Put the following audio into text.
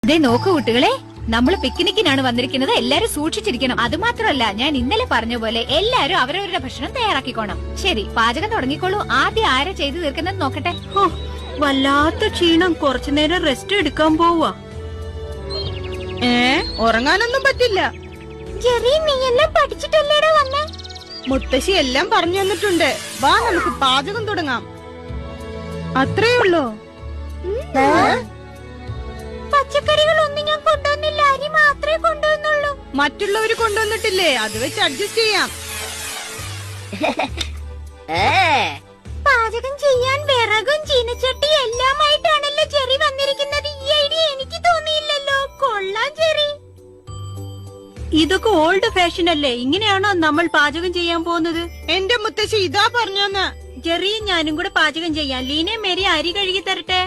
ദേ നോക്കൂ കുട്ടികളെ, നമ്മള് പിക്നിക്കിനാണ് വന്നിരിക്കുന്നത്. എല്ലാരും സൂക്ഷിച്ചിരിക്കണം. അത് മാത്രമല്ല, ഞാൻ ഇന്നലെ പറഞ്ഞ പോലെ എല്ലാരും അവരവരുടെ ഭക്ഷണം തയ്യാറാക്കിക്കോണം. ശരി, പാചകം തുടങ്ങിക്കോളൂ. ആദ്യം ആരാ ചെയ്തു തീർക്കുന്നത് നോക്കട്ടെ. വല്ലാത്ത ക്ഷീണം, കുറച്ചുനേരം റെസ്റ്റ് എടുക്കാൻ പോവാ. ഉറങ്ങാനൊന്നും പറ്റില്ല. ജെറി, നീ എല്ലാം പഠിച്ചിട്ടല്ലേടാ വന്നേ? മുത്തശ്ശി എല്ലാം പറഞ്ഞു തന്നിട്ടുണ്ട്. വാ, നമുക്ക് പാചകം തുടങ്ങാം. അത്രേ ഉള്ളൂ. പച്ചക്കറികളൊന്നും ഞാൻ കൊണ്ടുവന്നില്ല, അരി മാത്രമേ കൊണ്ടുവന്നുള്ളൂ. മറ്റുള്ളവര് കൊണ്ടുവന്നിട്ടില്ലേ, അത് വെച്ച് അഡ്ജസ്റ്റ് ചെയ്യാം. പാചകം ചെയ്യാൻ വിറകും ചീനച്ചട്ടി എല്ലാമായിട്ടാണല്ലോ ജെറി വന്നിരിക്കുന്നത്. ഈ ഐഡിയ എനിക്ക് തോന്നിയില്ലല്ലോ. കൊള്ളാം ജെറി. ഇതൊക്കെ ഓൾഡ് ഫാഷൻ അല്ലേ? ഇങ്ങനെയാണോ നമ്മൾ പാചകം ചെയ്യാൻ പോകുന്നത്? എന്റെ മുത്തശ്ശി ഇതാ പറഞ്ഞോന്ന്. ജെറിയും ഞാനും കൂടെ പാചകം ചെയ്യാം. ലീനയും മേരി അരി കഴുകി തരട്ടെ.